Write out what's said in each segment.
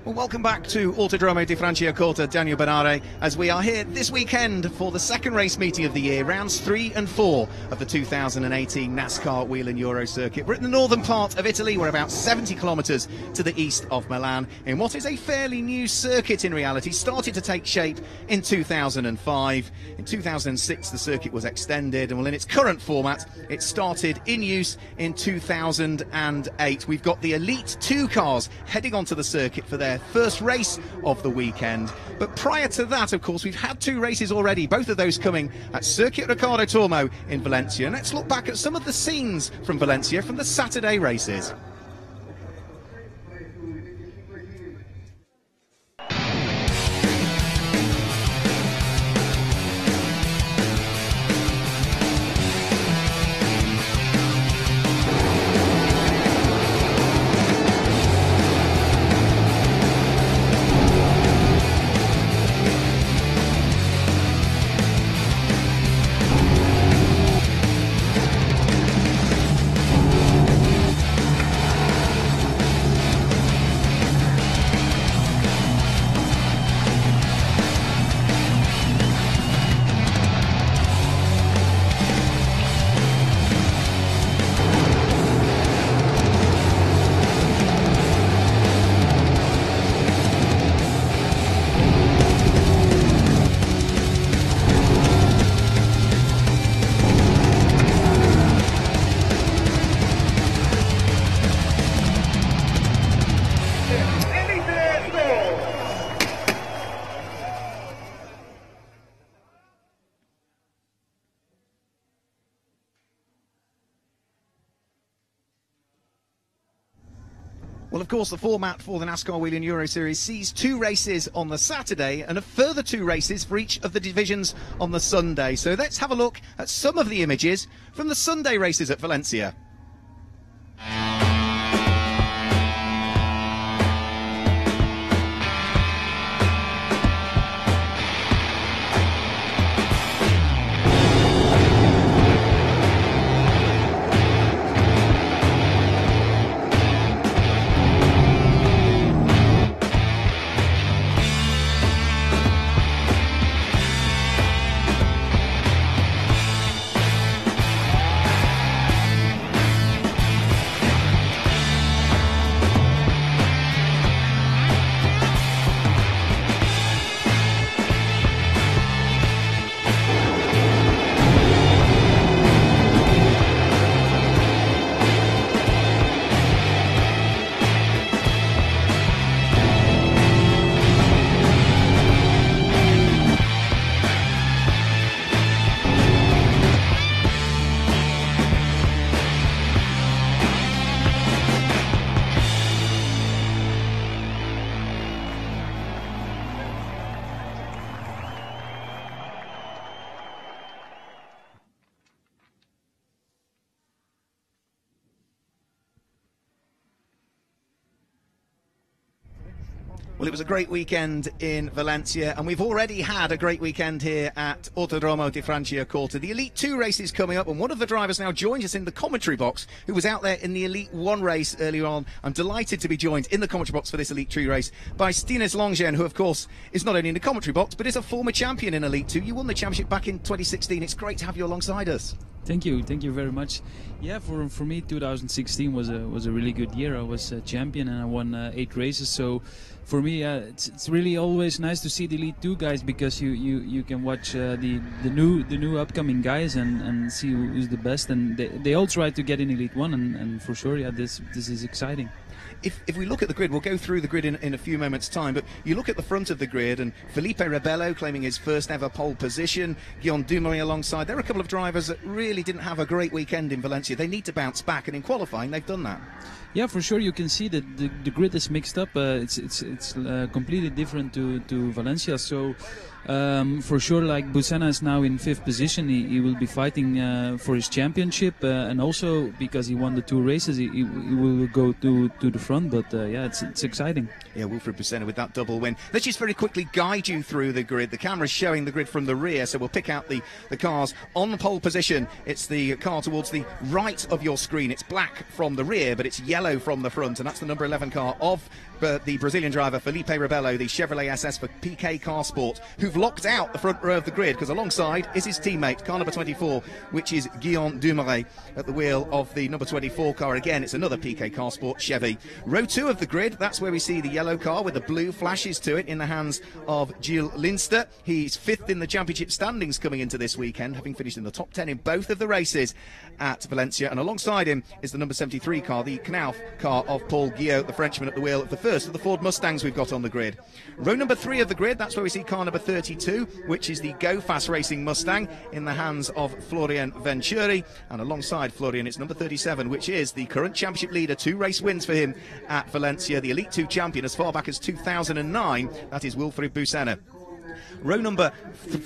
Well, welcome back to Autodromo di Franciacorta, Daniel Bernare, as we are here this weekend for the second race meeting of the year, rounds 3 and 4 of the 2018 NASCAR Whelen Euro Circuit. We're in the northern part of Italy. We're about 70 kilometres to the east of Milan, in what is a fairly new circuit in reality. Started to take shape in 2005. In 2006, the circuit was extended, and well, in its current format, it started in use in 2008. We've got the Elite 2 cars heading onto the circuit for their first race of the weekend. But prior to that, of course, we've had 2 races already, both of those coming at Circuit Ricardo Tormo in Valencia. And let's look back at some of the scenes from Valencia from the Saturday races. Well, of course, the format for the NASCAR Whelen Euro Series sees 2 races on the Saturday and a further 2 races for each of the divisions on the Sunday. So let's have a look at some of the images from the Sunday races at Valencia. Well, it was a great weekend in Valencia, and we've already had a great weekend here at Autodromo di Franciacorta. The Elite 2 race is coming up, and one of the drivers now joins us in the commentary box, who was out there in the Elite 1 race earlier on. I'm delighted to be joined in the commentary box for this Elite 2 race by Stines Longgen, who, of course, is not only in the commentary box, but is a former champion in Elite 2. You won the championship back in 2016. It's great to have you alongside us. Thank you very much. Yeah, for me, 2016 was a really good year. I was a champion and I won 8 races. So for me, it's really always nice to see the Elite 2 guys, because you can watch the new upcoming guys and see who's the best. And they all try to get in Elite 1, and for sure, yeah, this is exciting. If we look at the grid, we'll go through the grid in a few moments' time, but you look at the front of the grid, and Felipe Rebello claiming his first ever pole position, Guillaume Dumoulin alongside. There are a couple of drivers that really didn't have a great weekend in Valencia. They need to bounce back, and in qualifying, they've done that. Yeah, for sure. You can see that the grid is mixed up. It's completely different to Valencia. So For sure, like Busana is now in 5th position, he will be fighting for his championship, and also because he won the 2 races, he will go to the front. But yeah, it's exciting. Yeah, Wilfried Busana with that double win. Let's just very quickly guide you through the grid. The camera's showing the grid from the rear, so we'll pick out the cars on the pole position. It's the car towards the right of your screen. It's black from the rear, but it's yellow from the front, and that's the number 11 car of the Brazilian driver Felipe Rebello, the Chevrolet SS for PK Car Sport, who've locked out the front row of the grid, because alongside is his teammate, car number 24, which is Guillaume Dumoulin, at the wheel of the number 24 car. Again, it's another PK Car Sport Chevy. Row 2 of the grid, that's where we see the yellow car with the blue flashes to it in the hands of Gilles Linster. He's 5th in the championship standings coming into this weekend, having finished in the top 10 in both of the races at Valencia. And alongside him is the number 73 car, the Knauf car of Paul Guillot, the Frenchman, at the wheel of the first of the Ford Mustangs we've got on the grid. Row number 3 of the grid, that's where we see car number 32, which is the Go Fast Racing Mustang in the hands of Florian Venturi. And alongside Florian, it's number 37, which is the current championship leader. 2 race wins for him at Valencia, the Elite 2 champion as far back as 2009. That is Wilfried Busana. Row number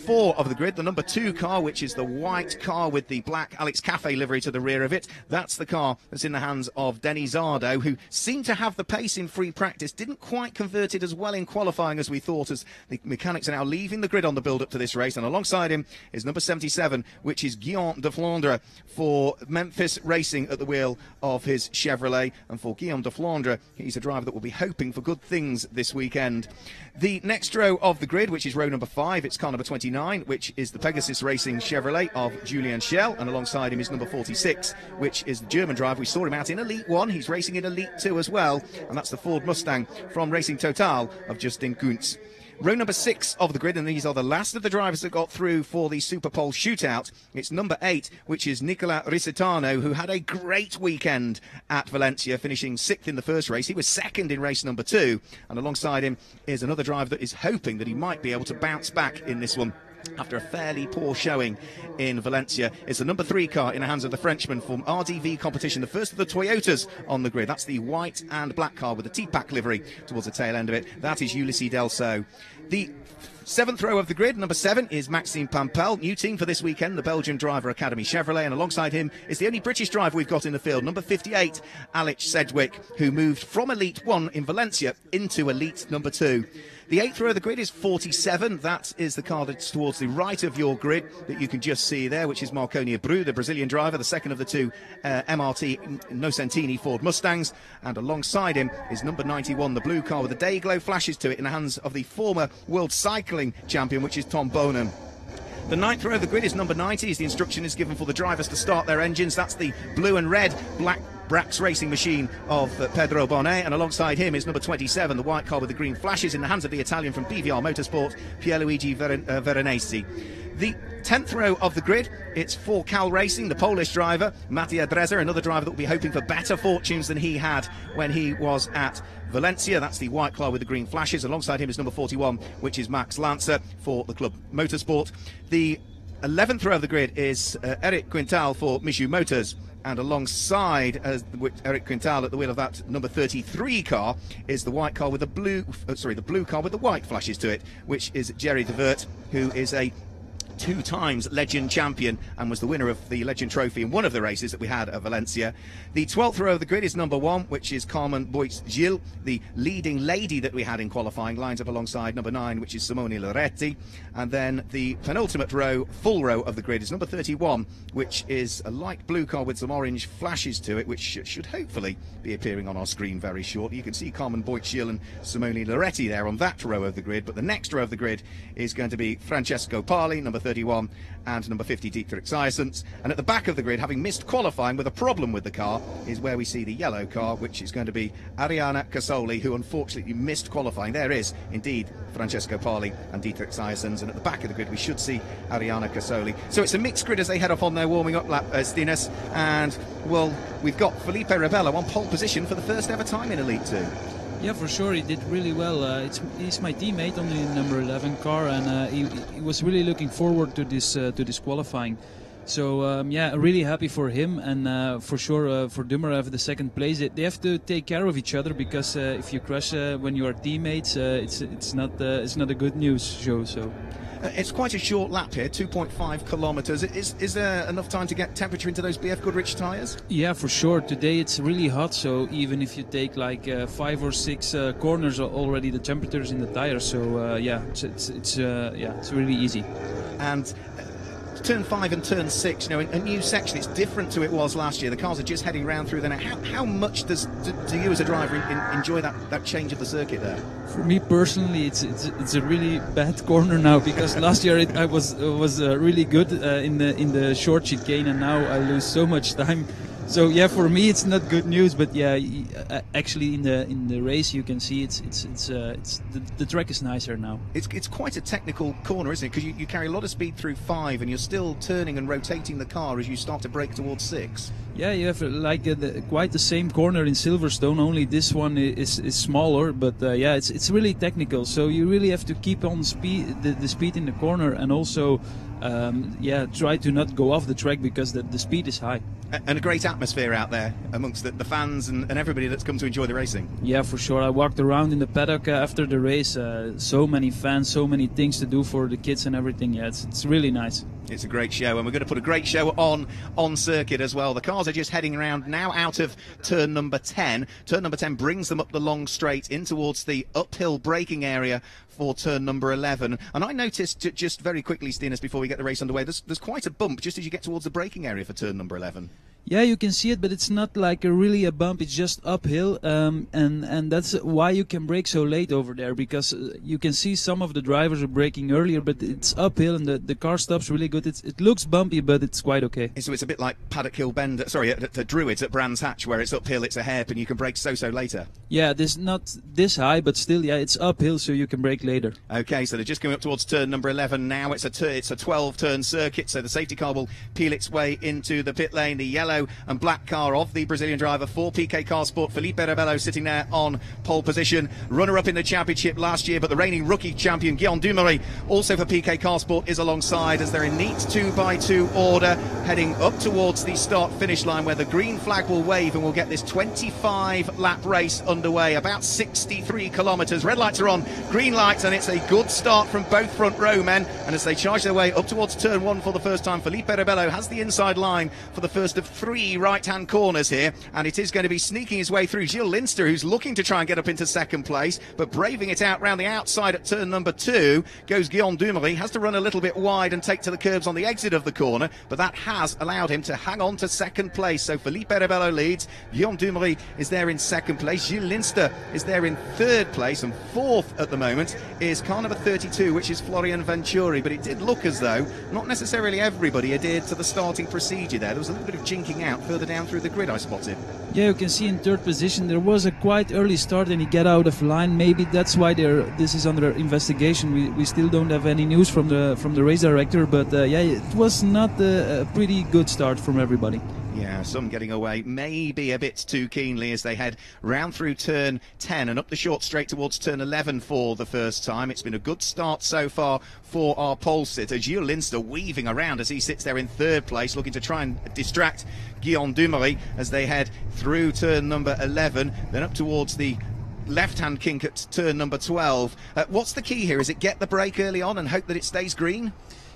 4 of the grid, the number 2 car, which is the white car with the black Alex Cafe livery to the rear of it. That's the car that's in the hands of Denis Zardo, who seemed to have the pace in free practice, didn't quite convert it as well in qualifying as we thought, as the mechanics are now leaving the grid on the build-up to this race. And alongside him is number 77, which is Guillaume de Flandre for Memphis Racing at the wheel of his Chevrolet. And for Guillaume de Flandre, he's a driver that will be hoping for good things this weekend. The next row of the grid, which is row number 5, it's car number 29, which is the Pegasus Racing Chevrolet of Julian Schell, and alongside him is number 46, which is the German driver. We saw him out in Elite 1, he's racing in Elite 2 as well, and that's the Ford Mustang from Racing Total of Justin Kuntz. Row number 6 of the grid, and these are the last of the drivers that got through for the Superpole shootout. It's number 8, which is Nicola Risitano, who had a great weekend at Valencia, finishing 6th in the first race. He was 2nd in race number 2, and alongside him is another driver that is hoping that he might be able to bounce back in this one after a fairly poor showing in Valencia. It's the number 3 car in the hands of the Frenchman from RDV competition, the first of the Toyotas on the grid. That's the white and black car with the T-Pack livery towards the tail end of it. That is Ulysses Delso. The 7th row of the grid, number 7, is Maxime Pampel, new team for this weekend, the Belgian Driver Academy Chevrolet, and alongside him is the only British driver we've got in the field, number 58, Alex Sedgwick, who moved from Elite 1 in Valencia into Elite number 2. The 8th row of the grid is 47. That is the car that's towards the right of your grid that you can just see there, which is Marconi Abreu, the Brazilian driver, the second of the 2 MRT Nocentini Ford Mustangs. And alongside him is number 91, the blue car with the day glow flashes to it in the hands of the former World Cycling Champion, which is Tom Bonham. The 9th row of the grid is number 90, as the instruction is given for the drivers to start their engines. That's the blue and red black Brax racing machine of Pedro Bonnet, and alongside him is number 27, the white car with the green flashes in the hands of the Italian from BVR Motorsport, Pierluigi Veronesi. The 10th row of the grid, it's for Cal Racing, the Polish driver, Mattia Drezer, another driver that will be hoping for better fortunes than he had when he was at Valencia. That's the white car with the green flashes. Alongside him is number 41, which is Max Lancer for the Club Motorsport. The 11th row of the grid is Eric Quintal for Michu Motors. And alongside Eric Quintal at the wheel of that number 33 car is the white car with the blue car with the white flashes to it, which is Jerry De Vert, who is a 2 times Legend champion and was the winner of the Legend Trophy in one of the races that we had at Valencia. The 12th row of the grid is number 1, which is Carmen Boitz-Gilles, the leading lady that we had in qualifying, lines up alongside number 9, which is Simone Loretti. And then the penultimate row, full row of the grid, is number 31, which is a light blue car with some orange flashes to it, which should hopefully be appearing on our screen very shortly. You can see Carmen Boitz-Gilles and Simone Loretti there on that row of the grid, but the next row of the grid is going to be Francesco Parli, number 31, and number 50, Dietrich Science. And at the back of the grid, having missed qualifying with a problem with the car, is where we see the yellow car, which is going to be Arianna Casoli, who unfortunately missed qualifying. There is indeed Francesco Parli and Dietrich Science, and at the back of the grid we should see Arianna Casoli. So it's a mixed grid as they head off on their warming up lap, Stinas, and well, we've got Felipe Rebello on pole position for the first ever time in Elite 2. Yeah, for sure, he did really well. He's my teammate on the number 11 car, and he was really looking forward to this qualifying. So yeah, really happy for him, and for sure for Dumoulin the second place. They have to take care of each other, because if you crash when you are teammates, it's not a good news show. So. It's quite a short lap here, 2.5 kilometres. Is there enough time to get temperature into those BF Goodrich tyres? Yeah, for sure. Today it's really hot, so even if you take like 5 or 6 corners, already the temperature's in the tyres. So yeah, it's really easy. And turn 5 and turn 6, you know, a new section. It's different to it was last year. The cars are just heading round through there now. How much do you as a driver enjoy that change of the circuit there? For me personally, it's a really bad corner now, because last year I was really good in the short chicane, and now I lose so much time. So yeah, for me it's not good news, but yeah, actually in the race you can see the track is nicer now. It's quite a technical corner, isn't it? Because you carry a lot of speed through 5, and you're still turning and rotating the car as you start to brake towards 6. Yeah, you have like quite the same corner in Silverstone, only this one is smaller. But yeah, it's really technical. So you really have to keep on the speed in the corner, and also yeah, try to not go off the track, because the speed is high. And a great atmosphere out there amongst the fans and everybody that's come to enjoy the racing. Yeah, for sure. I walked around in the paddock after the race. So many fans, so many things to do for the kids and everything. Yeah, it's really nice. It's a great show, and we're going to put a great show on circuit as well. The cars are just heading around now out of turn number 10. Turn number 10 brings them up the long straight in towards the uphill braking area for turn number 11. And I noticed, just very quickly, Stinas, before we get the race underway, there's quite a bump just as you get towards the braking area for turn number 11. Yeah, you can see it, but it's not like really a bump. It's just uphill, and that's why you can brake so late over there, because you can see some of the drivers are braking earlier, but it's uphill and the car stops really good. It looks bumpy, but it's quite okay. So it's a bit like Paddock Hill Bend, sorry, at Druids at Brands Hatch, where it's uphill, it's a hairpin, you can brake so later. Yeah, this not this high, but still, yeah, it's uphill, so you can brake later. Okay, so they're just coming up towards turn number 11 now. It's a 12-turn circuit, so the safety car will peel its way into the pit lane. The yellow and black car of the Brazilian driver for PK Car Sport, Felipe Rebello, sitting there on pole position. Runner-up in the championship last year, but the reigning rookie champion Guillaume Dumoulin, also for PK Car Sport, is alongside as they're in neat 2x2 order, heading up towards the start-finish line, where the green flag will wave and we'll get this 25-lap race underway. About 63 kilometres. Red lights are on, green lights, and it's a good start from both front row men. And as they charge their way up towards turn 1 for the first time, Felipe Rebello has the inside line for the first of 3 right-hand corners here, and it is going to be sneaking his way through Gilles Linster, who's looking to try and get up into second place, but braving it out round the outside at turn number 2 goes Guillaume Dumoulin. Has to run a little bit wide and take to the curbs on the exit of the corner, but that has allowed him to hang on to second place. So Felipe Rebello leads, Guillaume Dumoulin is there in second place, Gilles Linster is there in third place, and fourth at the moment is car number 32, which is Florian Venturi. But it did look as though not necessarily everybody adhered to the starting procedure there. There was a little bit of jinking out further down through the grid, I spotted. Yeah, you can see in third position there was a quite early start and he got out of line. Maybe that's why this is under investigation. We still don't have any news from the race director, but yeah, it was not a pretty good start from everybody. Yeah, some getting away maybe a bit too keenly as they head round through turn 10 and up the short straight towards turn 11 for the first time. It's been a good start so far for our pole sitter. Gilles Linster weaving around as he sits there in third place, looking to try and distract Guillaume Dumoulin as they head through turn number 11, then up towards the left-hand kink at turn number 12. What's the key here? Is it get the brake early on and hope that it stays green?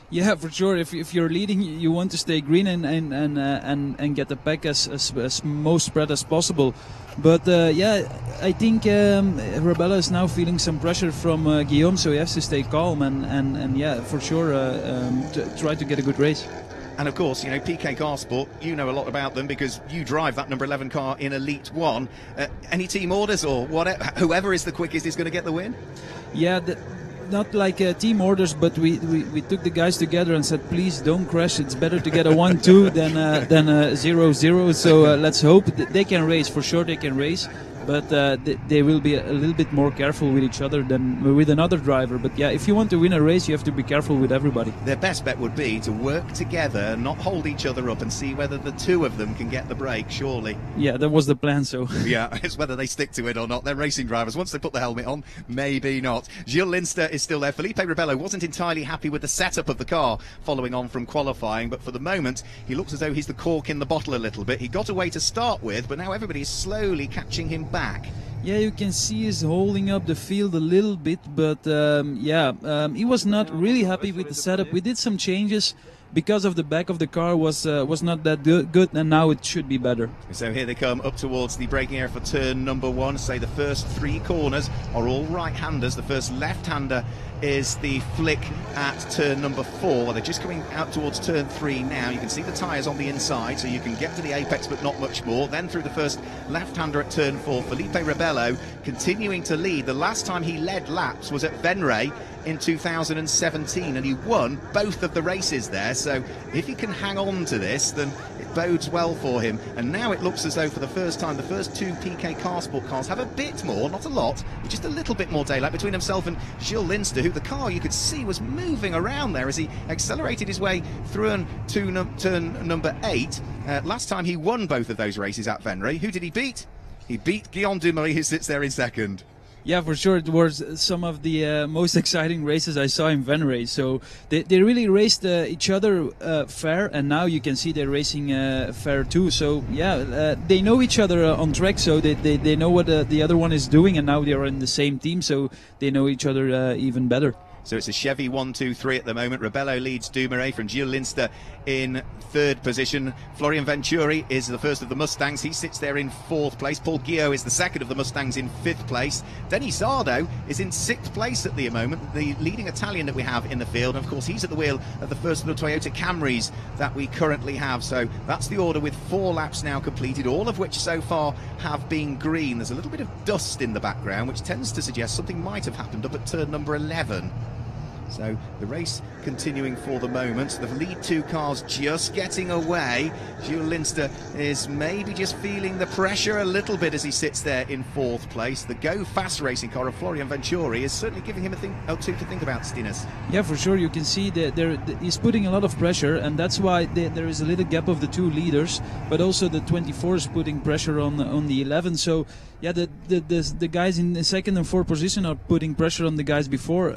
Yeah, for sure. If you're leading, you want to stay green and get the pack as most spread as possible. But yeah, I think Rebello is now feeling some pressure from Guillaume, so he has to stay calm and yeah, for sure, try to get a good race. And of course, you know, PK Car Sport, you know a lot about them because you drive that number 11 car in Elite 1. Any team orders or whatever, whoever is the quickest is going to get the win? Yeah, not like team orders, but we took the guys together and said, please don't crash. It's better to get a 1-2 than a 0-0. So let's hope they can race. For sure they can race. but they will be a little bit more careful with each other than with another driver. But yeah, if you want to win a race, you have to be careful with everybody. Their best bet would be to work together, not hold each other up, and see whether the two of them can get the break, surely. Yeah, that was the plan, so... Yeah, it's whether they stick to it or not. They're racing drivers. Once they put the helmet on, maybe not. Gilles Linster is still there. Felipe Rebello wasn't entirely happy with the setup of the car following on from qualifying, but for the moment, he looks as though he's the cork in the bottle a little bit. He got away to start with, but now everybody is slowly catching him back. Yeah, you can see he's holding up the field a little bit, but he was not really happy with the setup. We did some changes because of the back of the car was not that good, and now it should be better. So here they come up towards the braking area for turn number 1. Say the first 3 corners are all right-handers. The first left-hander is the flick at turn number 4. They're just coming out towards turn 3 now. You can see the tyres on the inside, so you can get to the apex, but not much more. Then through the first left-hander at turn 4, Felipe Rebello continuing to lead. The last time he led laps was at Venray in 2017, and he won both of the races there. So if he can hang on to this, then it bodes well for him. And now it looks as though for the first time, the first 2 PK Car Sport cars have a bit more, not a lot, but just a little bit more daylight between himself and Gilles Linster, who the car you could see was moving around there as he accelerated his way through turn number 8. Last time he won both of those races at Venray. Who did he beat? He beat Guillaume Dumoulin, who sits there in second. Yeah, for sure. It was some of the most exciting races I saw in Venray. So they really raced each other fair, and now you can see they're racing fair too. So yeah, they know each other on track, so they know what the other one is doing, and now they are in the same team, so they know each other even better. So it's a Chevy 1-2-3 at the moment. Rebello leads Dumoulin from Gilles Linster in 3rd position. Florian Venturi is the first of the Mustangs. He sits there in 4th place. Paul Guillot is the second of the Mustangs in 5th place. Denis Sardo is in 6th place at the moment, the leading Italian that we have in the field. And of course, he's at the wheel of the first of the Toyota Camrys that we currently have. So that's the order with 4 laps now completed, all of which so far have been green. There's a little bit of dust in the background, which tends to suggest something might have happened up at turn number 11. So the race continuing for the moment. The lead 2 cars just getting away. Gilles Linster is maybe just feeling the pressure a little bit as he sits there in 4th place. The Go Fast racing car of Florian Venturi is certainly giving him a thing or two to think about, Stinas. Yeah, for sure. You can see that he's putting a lot of pressure, and that's why there is a little gap of the 2 leaders. But also the 24 is putting pressure on the 11. So yeah, the guys in the 2nd and 4th position are putting pressure on the guys before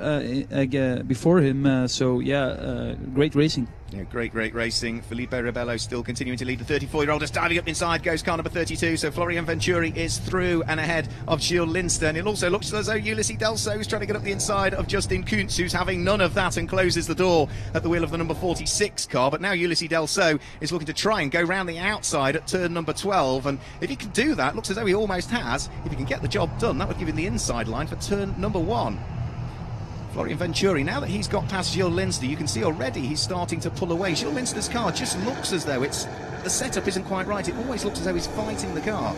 him. So yeah, great racing. Yeah, great racing. Felipe Rebello still continuing to lead. The 34-year-old is diving up inside, goes car number 32. So Florian Venturi is through and ahead of Gilles Linster. And it also looks as though Ulysses Delso is trying to get up the inside of Justin Kuntz, who's having none of that and closes the door at the wheel of the number 46 car. But now Ulysses Delso is looking to try and go round the outside at turn number 12. And if he can do that, looks as though he almost has. If he can get the job done, that would give him the inside line for turn number 1. Florian Venturi, now that he's got past Gilles Linster, you can see already he's starting to pull away. Gilles Linster's car just looks as though the setup isn't quite right. It always looks as though he's fighting the car.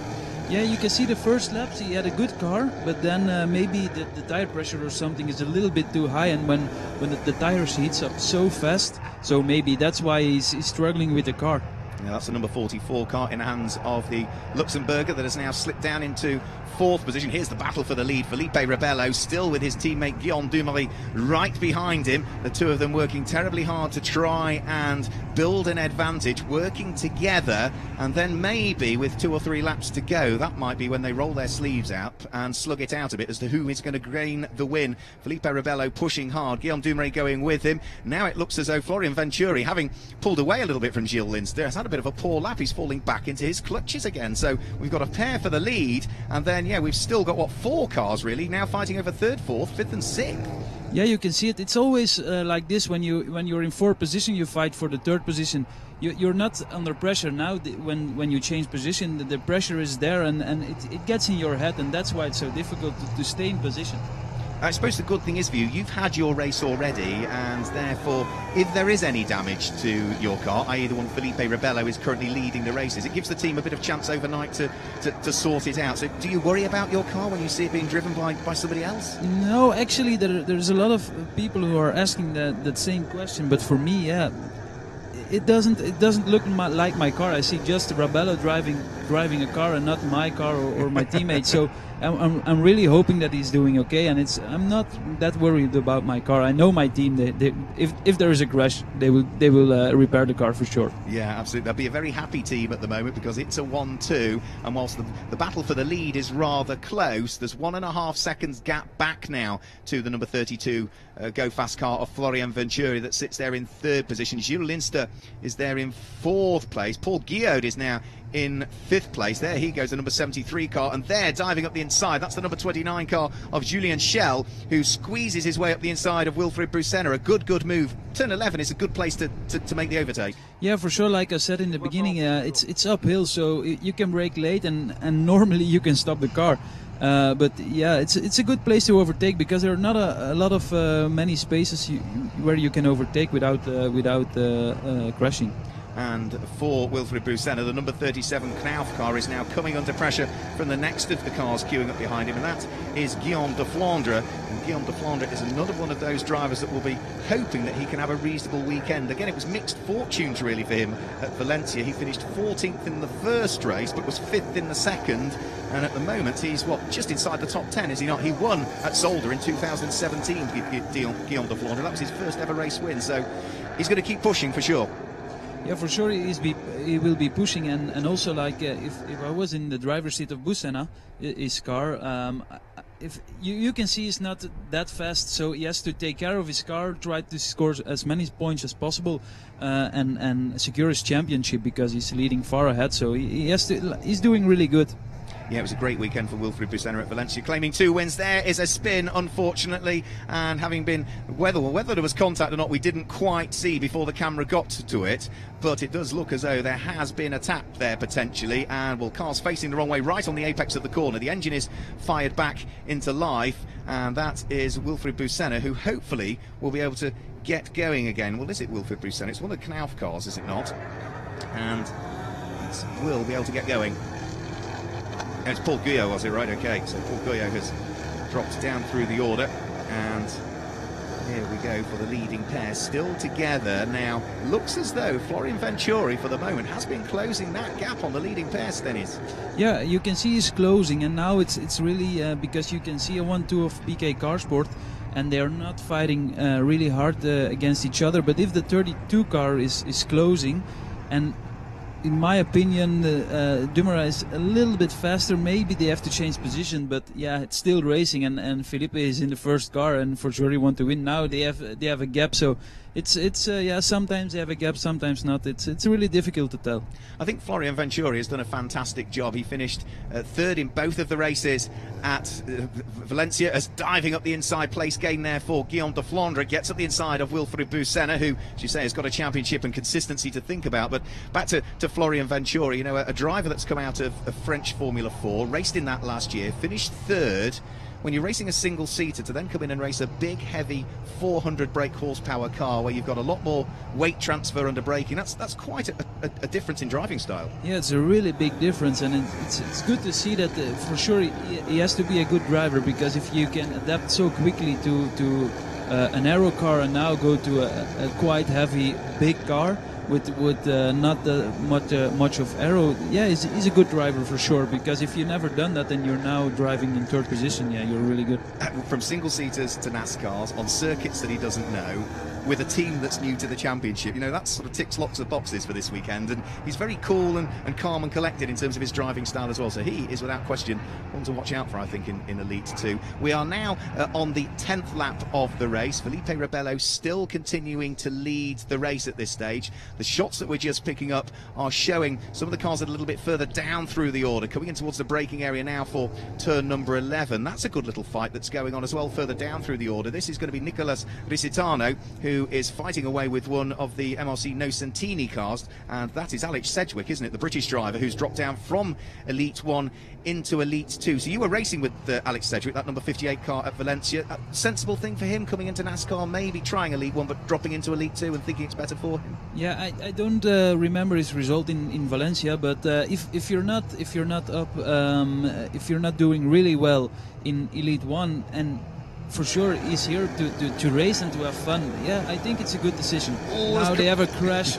Yeah, you can see the first laps he had a good car, but then maybe the tire pressure or something is a little bit too high, and when the tires heats up so fast, so maybe that's why he's struggling with the car. Yeah, that's the number 44 car in the hands of the Luxembourger that has now slipped down into 4th position. Here's the battle for the lead. Felipe Rebello still with his teammate Guillaume Dumoulin right behind him. The two of them working terribly hard to try and build an advantage, working together, and then maybe with 2 or 3 laps to go, that might be when they roll their sleeves out and slug it out a bit as to who is going to gain the win. Felipe Rebello pushing hard, Guillaume Dumoulin going with him. Now it looks as though Florian Venturi, having pulled away a little bit from Gilles Linster, has had a bit of a poor lap. He's falling back into his clutches again. So we've got a pair for the lead, and then yeah, we've still got 4 cars really now fighting over 3rd, 4th, 5th and 6th. Yeah, you can see it. It's always like this when you're in 4th position, you fight for the 3rd position. You're not under pressure now. When you change position, the pressure is there, and it gets in your head, and that's why it's so difficult to stay in position. I suppose the good thing is for you, you've had your race already, and therefore, if there is any damage to your car, i.e. the one Felipe Rebello is currently leading the races, it gives the team a bit of chance overnight to sort it out. So do you worry about your car when you see it being driven by somebody else? No, actually, there's a lot of people who are asking that same question, but for me, yeah, it doesn't look like my car. I see just Rebello driving driving a car and not my car or my teammate. So I'm really hoping that he's doing okay, and I'm not that worried about my car. I know my team. If there is a crash, they will repair the car for sure. Yeah, absolutely. They'll be a very happy team at the moment because it's a 1-2, and whilst the battle for the lead is rather close, there's 1.5 seconds gap back now to the number 32 Go Fast car of Florian Venturi that sits there in 3rd position. Gilles Linster is there in 4th place. Paul Guillaume is now in 5th place. There he goes, the number 73 car, and there diving up the inside, that's the number 29 car of Julien Schell, who squeezes his way up the inside of Wilfried Brusena. A good move. Turn 11 is a good place to make the overtake. Yeah, for sure. Like I said in the beginning, it's uphill, so you can brake late, and normally you can stop the car. But yeah, it's a good place to overtake because there are not a lot of many spaces where you can overtake without crashing. And for Wilfried Brusena, the number 37 Knauf car is now coming under pressure from the next of the cars queuing up behind him, and that is Guillaume de Flandre. And Guillaume de Flandre is another one of those drivers that will be hoping that he can have a reasonable weekend. Again, it was mixed fortunes really for him at Valencia. He finished 14th in the first race, but was 5th in the second. And at the moment, he's, just inside the top 10, is he not? He won at Zolder in 2017, Guillaume de Flandre. That was his first ever race win, so he's going to keep pushing for sure. Yeah, for sure he will be pushing, and also like if I was in the driver's seat of Brusena, his car, if you can see he's not that fast, so he has to take care of his car, try to score as many points as possible, and secure his championship because he's leading far ahead. So he's doing really good. Yeah, it was a great weekend for Wilfried Brusena at Valencia, claiming 2 wins. There is a spin, unfortunately, and having been whether there was contact or not, we didn't quite see before the camera got to it, but it does look as though there has been a tap there potentially, and car's facing the wrong way, right on the apex of the corner. The engine is fired back into life, and that is Wilfried Brusena, who hopefully will be able to get going again. Well, is it Wilfried Brusena? It's one of the Knauf cars, is it not? And it will be able to get going. It's Paul Guyot, was it? Right, okay. So Paul Guyot has dropped down through the order, and here we go for the leading pair, still together. Now, looks as though Florian Venturi, for the moment, has been closing that gap on the leading pair, Stennis. Yeah, you can see he's closing, and now it's really because you can see a 1-2 of PK Carsport, and they are not fighting really hard against each other. But if the 32 car is closing, and in my opinion, Dumoulin is a little bit faster. Maybe they have to change position, but yeah, it's still racing, and Felipe is in the first car, and for sure he want to win. Now they have a gap, so it's yeah, sometimes they have a gap, sometimes not. It's really difficult to tell. I think Florian Venturi has done a fantastic job. He finished 3rd in both of the races at Valencia, as diving up the inside, place gain there for Guillaume de Flandre, gets up the inside of Wilfried Brusena, who, as you say, has got a championship and consistency to think about. But back to Florian Venturi, you know, a driver that's come out of French Formula 4, raced in that last year, finished 3rd. When you're racing a single-seater, to then come in and race a big, heavy 400 brake horsepower car where you've got a lot more weight transfer under braking, that's quite a difference in driving style. Yeah, it's a really big difference, and it's good to see that for sure he has to be a good driver, because if you can adapt so quickly to an aero car and now go to a quite heavy, big car, with not much of aero, yeah, he's a good driver for sure, because if you've never done that and you're now driving in 3rd position, yeah, you're really good. From single-seaters to NASCARs, on circuits that he doesn't know, with a team that's new to the championship, you know, that sort of ticks lots of boxes for this weekend, and he's very cool and calm and collected in terms of his driving style as well, so he is without question one to watch out for, I think, in Elite 2. We are now on the 10th lap of the race. Felipe Rebello still continuing to lead the race at this stage. The shots that we're just picking up are showing some of the cars that are a little bit further down through the order, coming in towards the braking area now for turn number 11. That's a good little fight that's going on as well further down through the order. This is going to be Nicolas Risitano, who is fighting away with one of the MRC Nocentini cars, and that is Alex Sedgwick, isn't it, the British driver who's dropped down from Elite 1 into Elite 2. So you were racing with Alex Sedgwick, that number 58 car at Valencia. A sensible thing for him coming into NASCAR, maybe trying Elite 1 but dropping into Elite 2 and thinking it's better for him? Yeah, I don't remember his result in Valencia, but if you're not doing really well in Elite 1, and for sure he's here to race and to have fun, yeah, I think it's a good decision. Now they have a crash.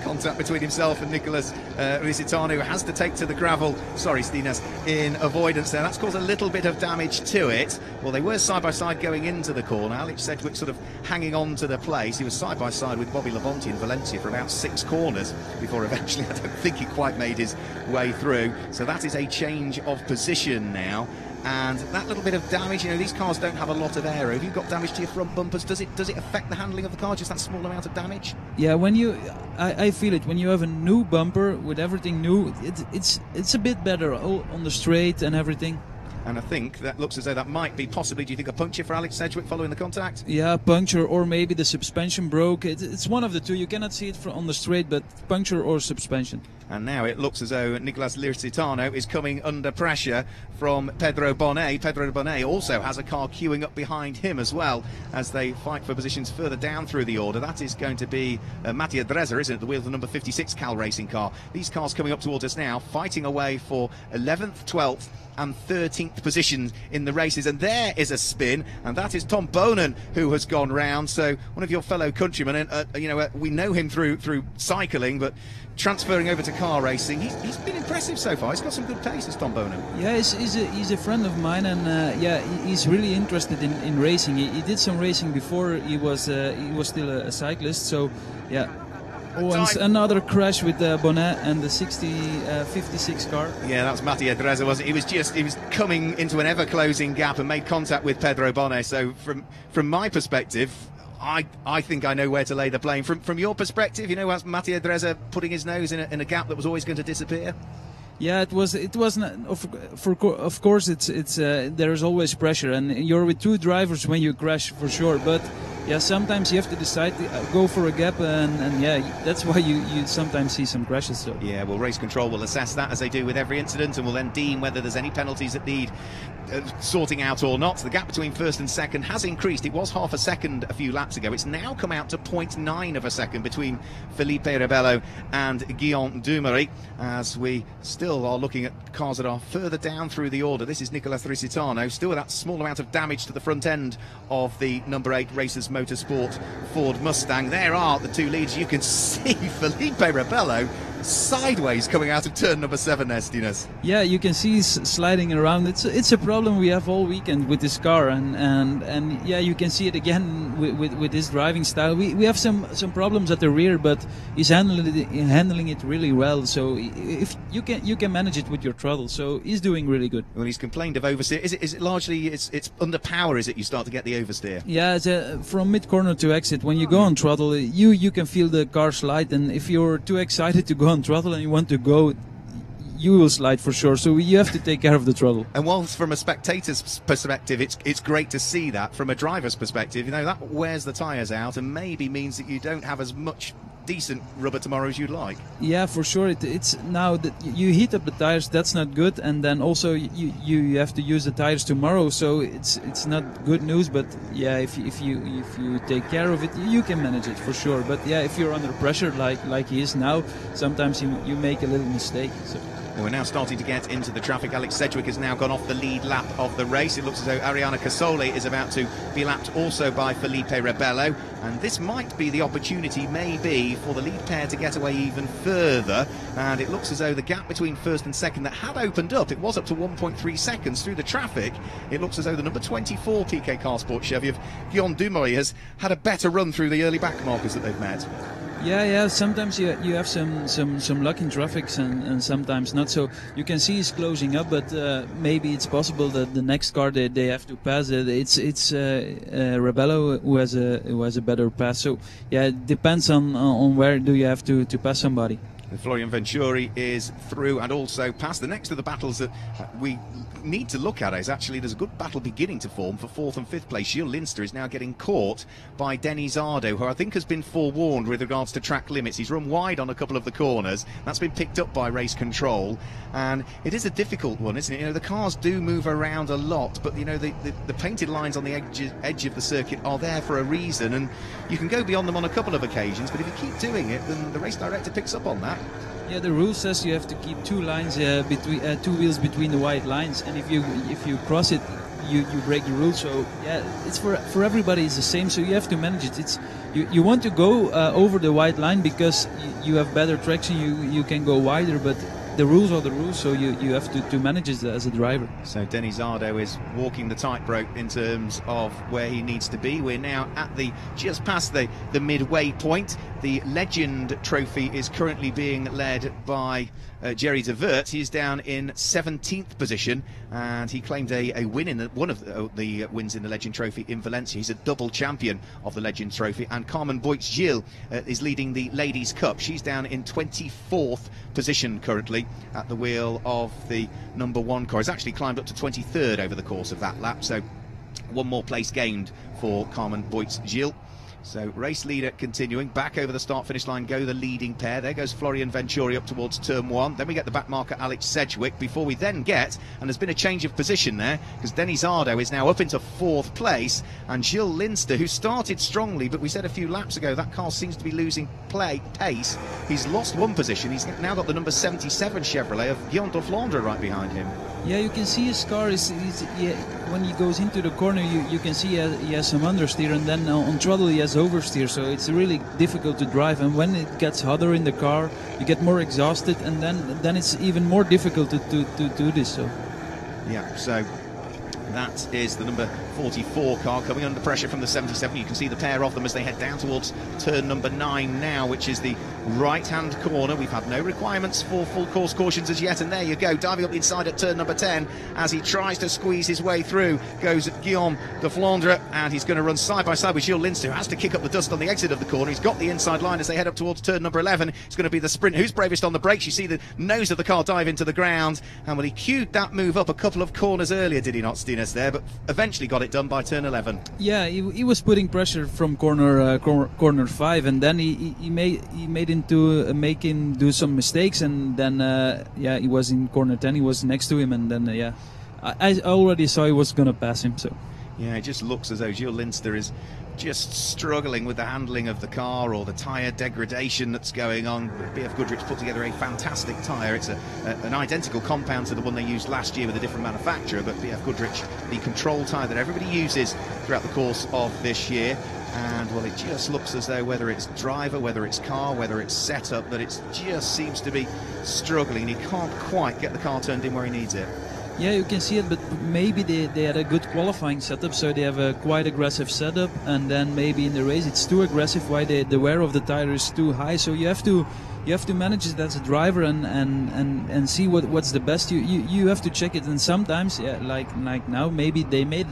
contact between himself and Nicolas Risitano, who has to take to the gravel. Sorry, Stinas, in avoidance there. That's caused a little bit of damage to it. Well, they were side by side going into the corner. Alex Sedgwick sort of hanging on to the place. He was side by side with Bobby Labonte in Valencia for about 6 corners before eventually, I don't think he quite made his way through. So that is a change of position now. And that little bit of damage, you know, these cars don't have a lot of aero. Have you got damage to your front bumpers? Does it affect the handling of the car, just that small amount of damage? Yeah, I feel it. When you have a new bumper with everything new, it's a bit better on the straight and everything. And I think that looks as though that might be possibly, do you think, a puncture for Alex Sedgwick following the contact? Yeah, puncture, or maybe the suspension broke. It's one of the two. You cannot see it on the straight, but puncture or suspension. And now it looks as though Nicolas Risitano is coming under pressure from Pedro Bonet. Pedro Bonet also has a car queuing up behind him as well as they fight for positions further down through the order. That is going to be Mattia Dresa, isn't it? The wheel of the number 56 Cal Racing car. These cars coming up towards us now, fighting away for 11th, 12th and 13th position in the races. And there is a spin, and that is Tom Bonen who has gone round. So one of your fellow countrymen, and we know him through cycling, but transferring over to car racing, he's been impressive so far. He's got some good paces, Tom Bonen. Yeah, he's a friend of mine, and he's really interested in racing. He did some racing before he was still a cyclist. So yeah. Oh, and another crash with Bonet and the 56 car. Yeah, that's Mattia Dresa, wasn't it? He was coming into an ever-closing gap and made contact with Pedro Bonet. So from my perspective, I think I know where to lay the blame. From your perspective, you know, was Mattia Dresa putting his nose in a gap that was always going to disappear? Yeah, it wasn't. Of course, there is always pressure, and you're with 2 drivers when you crash for sure. But yeah, sometimes you have to decide to go for a gap, and yeah, that's why you sometimes see some crashes. So. Yeah, well, race control will assess that as they do with every incident, and will then deem whether there's any penalties that need sorting out or not. The gap between first and second has increased. It was half a second a few laps ago. It's now come out to 0.9 of a second between Felipe Rebello and Guillaume Dumouriez, as we still are looking at cars that are further down through the order. This is Nicolas Risitano, still with that small amount of damage to the front end of the number 8 Racers Motorsport Ford Mustang. There are the 2 leads. You can see Felipe Rebello sideways coming out of turn number 7, Estinas. Yeah, you can see he's sliding around. It's a problem we have all weekend with this car, and yeah, you can see it again with his driving style. We have some problems at the rear, but he's handling it really well. So if you can manage it with your throttle, so he's doing really good. Well, he's complained of oversteer. Is it largely it's under power? Is it you start to get the oversteer? Yeah, from mid corner to exit, when you go on throttle, you can feel the car slide, and if you're too excited to go on throttle and you want to go, you will slide for sure. So you have to take care of the throttle. And whilst from a spectator's perspective it's great to see that, from a driver's perspective, you know, that wears the tyres out and maybe means that you don't have as much decent rubber tomorrow as you'd like. Yeah, for sure. It's now that you heat up the tires, that's not good, and then also you have to use the tires tomorrow, so it's not good news. But yeah, if you take care of it, you can manage it for sure. But yeah, if you're under pressure like he is now, sometimes you make a little mistake. So. Well, we're now starting to get into the traffic. Alex Sedgwick has now gone off the lead lap of the race. It looks as though Ariana Casoli is about to be lapped also by Felipe Rebello, and this might be the opportunity maybe for the lead pair to get away even further. And it looks as though the gap between first and second that had opened up, it was up to 1.3 seconds through the traffic. It looks as though the number 24 TK Car Sport Chevy of Guillaume Dumouriez has had a better run through the early back markers that they've met. Yeah. Sometimes you have some luck in traffics and sometimes not. So you can see it's closing up, but maybe it's possible that the next car they have to pass it. It's Rebello who has a better pass. So yeah, it depends on where do you have to pass somebody. Florian Venturi is through and also past. The next of the battles that we need to look at is actually there's a good battle beginning to form for 4th and 5th place. Gilles Linster is now getting caught by Denis Zardo, who I think has been forewarned with regards to track limits. He's run wide on a couple of the corners. That's been picked up by race control, and it is a difficult one, isn't it? You know, the cars do move around a lot, but you know the painted lines on the edge of the circuit are there for a reason, and you can go beyond them on a couple of occasions, but if you keep doing it, then the race director picks up on that. Yeah, the rule says you have to keep 2 lines between 2 wheels between the white lines, and if you cross it, you break the rules. So yeah, it's for everybody it's the same. So you have to manage it. It's you want to go over the white line because you have better traction. You can go wider, but the rules are the rules, so you have to manage it as a driver. So Denis Zardo is walking the tightrope in terms of where he needs to be. We're now at just past the midway point. The Legend Trophy is currently being led by Jerry de Wert. He's down in 17th position, and he claimed a win in one of the wins in the Legend Trophy in Valencia. He's a double champion of the Legend Trophy. And Carmen Boitz-Gilles is leading the Ladies' Cup. She's down in 24th position currently at the wheel of the number 1 car. He's actually climbed up to 23rd over the course of that lap, so one more place gained for Carmen Boitz-Gilles. So race leader continuing, back over the start-finish line go the leading pair. There goes Florian Venturi up towards turn 1. Then we get the back marker Alex Sedgwick before we then get, and there's been a change of position there, because Denis Zardo is now up into 4th place, and Gilles Linster, who started strongly, but we said a few laps ago that car seems to be losing pace. He's lost one position. He's now got the number 77 Chevrolet of Guillaume de Flandre right behind him. Yeah, you can see his car when he goes into the corner, you can see he has some understeer, and then on throttle he has oversteer, so it's really difficult to drive. And when it gets hotter in the car, you get more exhausted, and then it's even more difficult to do this. So yeah, so that is the number 44 car coming under pressure from the 77. You can see the pair of them as they head down towards turn number 9 now, which is the right-hand corner. We've had no requirements for full course cautions as yet, and there you go, diving up the inside at turn number 10 as he tries to squeeze his way through goes Guillaume de Flandre, and he's going to run side by side with Gilles Linster, who has to kick up the dust on the exit of the corner. He's got the inside line as they head up towards turn number 11. It's going to be the sprint. Who's bravest on the brakes? You see the nose of the car dive into the ground, and well, he queued that move up a couple of corners earlier, did he not, Stines, there, but eventually got it done by turn 11. Yeah, he was putting pressure from corner 5, and then he made into make him do some mistakes, and then yeah, he was in corner 10. He was next to him, and then yeah, I already saw he was gonna pass him. So yeah, it just looks as though Gilles Linster is just struggling with the handling of the car or the tyre degradation that's going on. BF Goodrich put together a fantastic tyre. It's an identical compound to the one they used last year with a different manufacturer, but BF Goodrich, the control tyre that everybody uses throughout the course of this year. And well, it just looks as though whether it's driver, whether it's car, whether it's setup, that it just seems to be struggling. He can't quite get the car turned in where he needs it. Yeah, you can see it, but maybe they had a good qualifying setup, so they have a quite aggressive setup, and then maybe in the race it's too aggressive, why the wear of the tire is too high. So you have to manage it as a driver and see what's the best. You have to check it, and sometimes, yeah, like now, maybe they made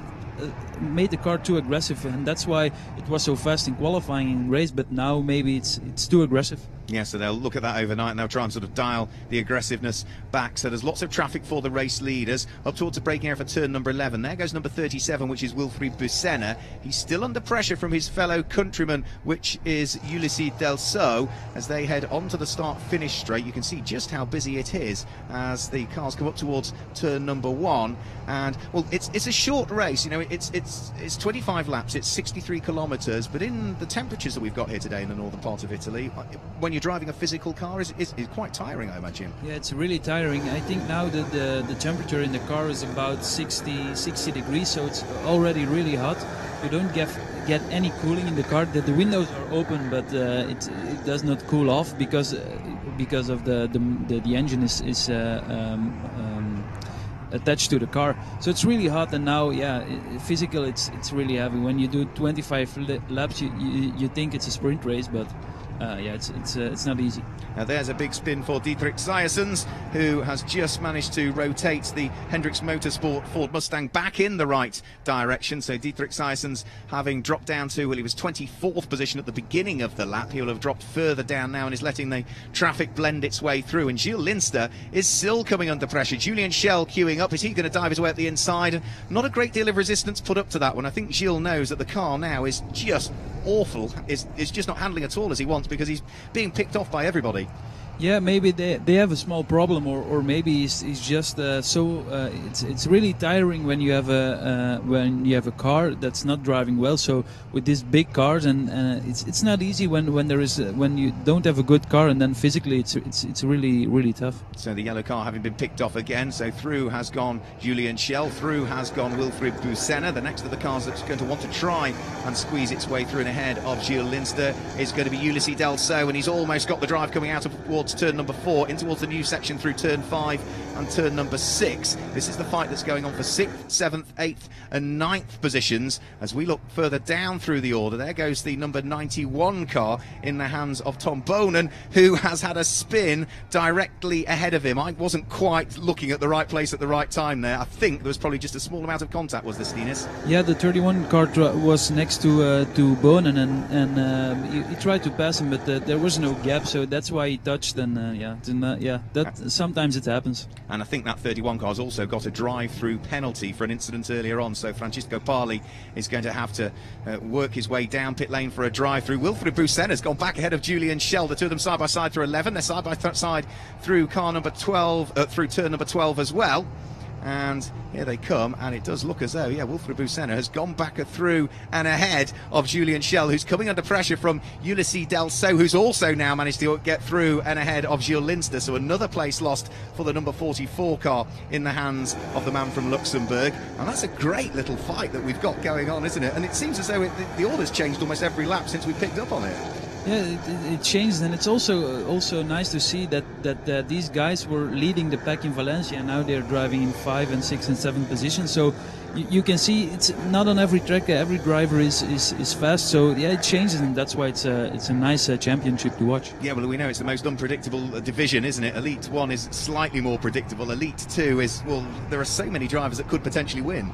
the car too aggressive, and that's why it was so fast in qualifying in race. But now maybe it's too aggressive. Yeah, so they'll look at that overnight and they'll try and sort of dial the aggressiveness back. So there's lots of traffic for the race leaders. Up towards the braking area for turn number 11. There goes number 37, which is Wilfried Busenna. He's still under pressure from his fellow countryman, which is Ulysses Delceau, as they head onto the start-finish straight. You can see just how busy it is as the cars come up towards turn number 1. And well, it's a short race. You know, it's 25 laps. It's 63 kilometres. But in the temperatures that we've got here today in the northern part of Italy, when you're driving a physical car, is quite tiring, I imagine. Yeah, it's really tiring. I think now that the temperature in the car is about 60 degrees, so it's already really hot. You don't get any cooling in the car. The windows are open, but it does not cool off because of the engine is attached to the car, so it's really hot. And now, yeah, physical, it's really heavy. When you do 25 laps, you think it's a sprint race, but yeah, it's not easy. Now there's a big spin for Dietrich Zayasens, who has just managed to rotate the Hendricks Motorsport Ford Mustang back in the right direction. So Dietrich Zayasens, having dropped down to, well, he was 24th position at the beginning of the lap. He will have dropped further down now and is letting the traffic blend its way through. And Gilles Linster is still coming under pressure. Julian Schell queuing up. Is he going to dive his way up the inside? Not a great deal of resistance put up to that one. I think Gilles knows that the car now is just awful. Is just not handling at all as he wants, because he's being picked off by everybody. Yeah, maybe they have a small problem, or maybe it's just it's really tiring when you have a car that's not driving well. So with these big cars, and it's not easy when you don't have a good car, and then physically it's really tough. So the yellow car having been picked off again. So through has gone Julian Schell, through has gone Wilfried Busenna. The next of the cars that's going to want to try and squeeze its way through and ahead of Gilles Linster is going to be Ulysses Delso, and he's almost got the drive coming out towards turn number 4, in towards the new section through turn 5 and turn number 6. This is the fight that's going on for 6th, 7th, 8th and 9th positions. As we look further down through the order, there goes the number 91 car in the hands of Tom Bonen, who has had a spin directly ahead of him. I wasn't quite looking at the right place at the right time there. I think there was probably just a small amount of contact, was there, Stinis? Yeah, the 31 car was next to Bonen, and he tried to pass him, but there was no gap, so that's why he touched, and sometimes it happens. And I think that 31 car's also got a drive-through penalty for an incident earlier on, so Francisco Parli is going to have to work his way down pit lane for a drive-through. Wilfried Busenna has gone back ahead of Julian Schell. The two of them side by side through 11. They're side by side through car number 12, through turn number 12 as well. And here they come, and it does look as though, Wilfried Busenna has gone back through and ahead of Julian Schell, who's coming under pressure from Ulysses Delso, who's also now managed to get through and ahead of Gilles Linster. So another place lost for the number 44 car in the hands of the man from Luxembourg. And that's a great little fight that we've got going on, isn't it? And it seems as though the order's changed almost every lap since we picked up on it. Yeah, it changed, and it's also nice to see that these guys were leading the pack in Valencia, and now they're driving in 5 and 6 and 7 positions. So you can see it's not on every track. Every driver is fast. So yeah, it changes, and that's why it's a nice championship to watch. Yeah, well, we know it's the most unpredictable division, isn't it? Elite 1 is slightly more predictable. Elite 2 is, well, there are so many drivers that could potentially win.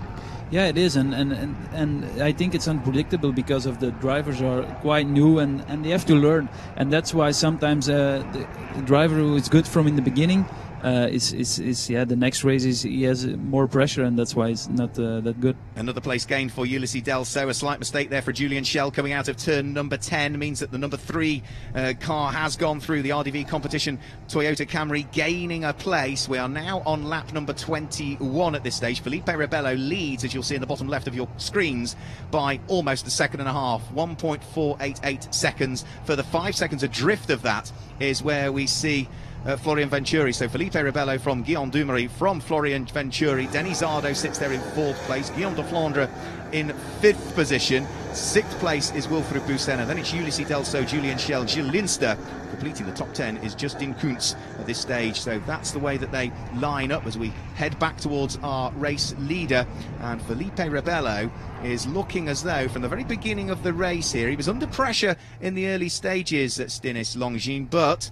Yeah, it is, and I think it's unpredictable because of the drivers are quite new and they have to learn, and that's why sometimes the driver who is good from in the beginning the next race he has more pressure, and that's why it's not that good. Another place gained for Ulysses Delso. A slight mistake there for Julian Schell coming out of turn number 10 means that the number 3 car has gone through the RDV competition. Toyota Camry gaining a place. We are now on lap number 21 at this stage. Felipe Rebello leads, as you'll see in the bottom left of your screens, by almost a second and a half, 1.488 seconds. For the 5 seconds adrift of that is where we see Florian Venturi. So Felipe Rebello from Guillaume Dumouriez from Florian Venturi. Denis Zardo sits there in 4th place. Guillaume de Flandre in 5th position. 6th place is Wilfried Busenna. Then it's Ulysses Delso, Julian Schell, Gilles Linster. Completing the top 10 is Justin Kuntz at this stage. So that's the way that they line up as we head back towards our race leader. And Felipe Rebello is looking as though from the very beginning of the race here, he was under pressure in the early stages at Stinis Longines, but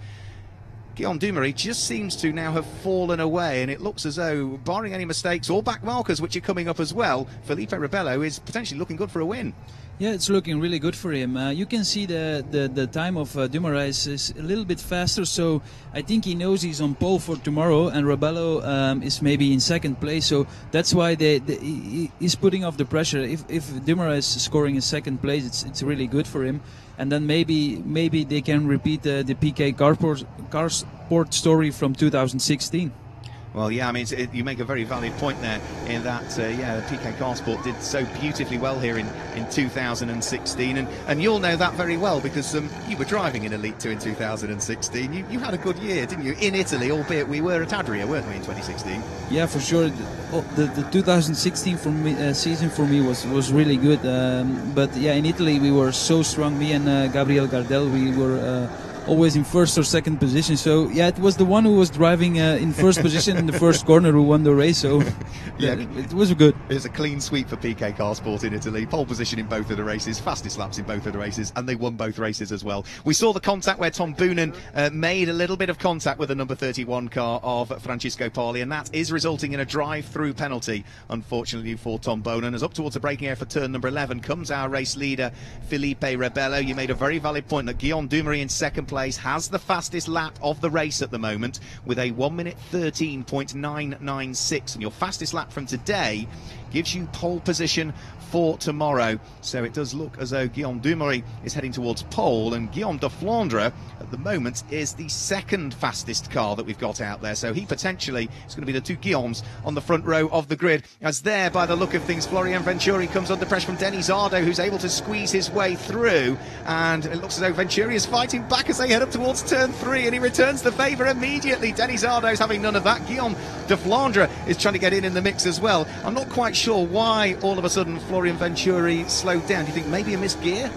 Guillaume Dumouriez just seems to now have fallen away, and it looks as though, barring any mistakes or back markers which are coming up as well, Felipe Rebello is potentially looking good for a win. Yeah, it's looking really good for him. You can see the time of Dumouriez is a little bit faster, so I think he knows he's on pole for tomorrow, and Rebello is maybe in 2nd place, so that's why he's putting off the pressure. If Dumouriez is scoring in 2nd place, it's really good for him, and then maybe they can repeat the PK Carsport story from 2016. Well, yeah, I mean, you make a very valid point there in that, PK Carsport did so beautifully well here in 2016, and you'll know that very well because you were driving in Elite 2 in 2016. You had a good year, didn't you, in Italy, albeit we were at Adria, weren't we, in 2016? Yeah, for sure. The 2016 season for me was really good, but yeah, in Italy we were so strong. Me and Gabriel Gardel, we were always in 1st or 2nd position. So yeah, it was the one who was driving in 1st position in the 1st corner who won the race. So yeah, it was good. It was a clean sweep for PK Carsport in Italy. Pole position in both of the races, fastest laps in both of the races, and they won both races as well. We saw the contact where Tom Boonen made a little bit of contact with the number 31 car of Francisco Parli, and that is resulting in a drive-through penalty, unfortunately, for Tom Boonen. As up towards the braking area for turn number 11 comes our race leader, Felipe Rebello. You made a very valid point that Guillaume Dumouriez in 2nd place place, has the fastest lap of the race at the moment with a 1 minute 13.996, and your fastest lap from today gives you pole position for tomorrow. So it does look as though Guillaume Dumoulin is heading towards pole, and Guillaume de Flandre at the moment is the second fastest car that we've got out there. So he potentially is going to be the two Guillaumes on the front row of the grid, as there, by the look of things, Florian Venturi comes under pressure from Denis Ardo, who's able to squeeze his way through, and it looks as though Venturi is fighting back as they head up towards turn 3, and he returns the favour immediately. Denis Ardo's having none of that. Guillaume de Flandre is trying to get in the mix as well. I'm not quite sure why all of a sudden Florian Venturi slowed down. Do you think maybe a missed gear?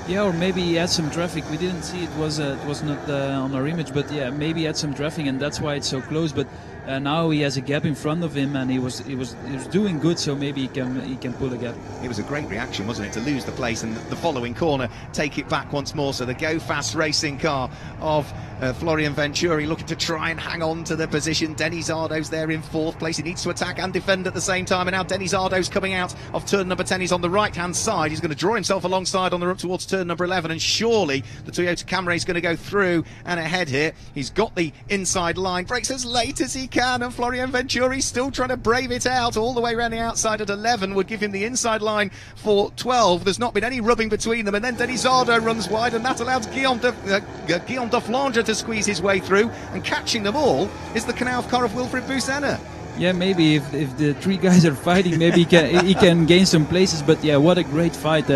Yeah, or maybe he had some traffic. We didn't see it was not on our image, but yeah, maybe he had some traffic, and that's why it's so close. But now he has a gap in front of him, and he was doing good. So maybe he can pull a gap. It was a great reaction, wasn't it, to lose the place and the following corner take it back once more. So the Go Fast racing car of Florian Venturi looking to try and hang on to the position. Denis Ardo's there in 4th place. He needs to attack and defend at the same time. And now Denis Ardo's coming out of turn number 10. He's on the right-hand side. He's going to draw himself alongside on the route towards turn number 11. And surely the Toyota Camry is going to go through and ahead here. He's got the inside line. Brakes as late as he can. And Florian Venturi still trying to brave it out all the way around the outside at 11. Would give him the inside line for 12. There's not been any rubbing between them. And then Denis Ardo runs wide, and that allows Guillaume de Flandre to squeeze his way through, and catching them all is the Knauf car of Wilfried Busenna. Yeah, maybe if the three guys are fighting, maybe he can gain some places. But yeah, what a great fight!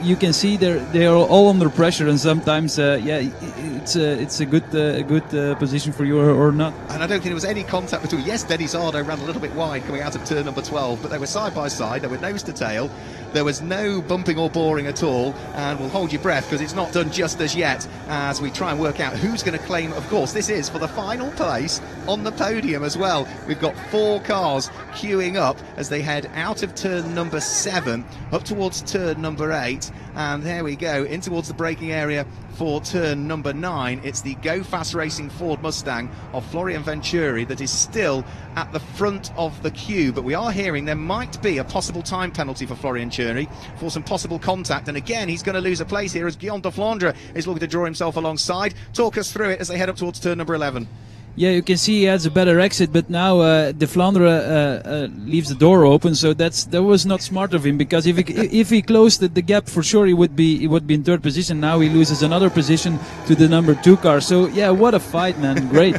You can see they are all under pressure, and sometimes it's a good position for you or not. And I don't think there was any contact between. Yes, Denis Ardo ran a little bit wide coming out of turn number 12, but they were side by side. They were nose to tail. There was no bumping or boring at all, and we'll hold your breath because it's not done just as yet as we try and work out who's going to claim. Of course, this is for the final place on the podium as well. We've got 4 cars queuing up as they head out of turn number 7 up towards turn number 8, and there we go in towards the braking area for turn number 9. It's the Go Fast Racing Ford Mustang of Florian Venturi that is still at the front of the queue, but we are hearing there might be a possible time penalty for Florian Venturi for some possible contact, and again he's going to lose a place here as Guillaume de Flandre is looking to draw himself alongside. Talk us through it as they head up towards turn number 11. Yeah, you can see he has a better exit, but now de Flandre leaves the door open, so that was not smart of him, because if he closed the gap, for sure he would be in 3rd position. Now he loses another position to the number 2 car. So yeah, what a fight, man! Great.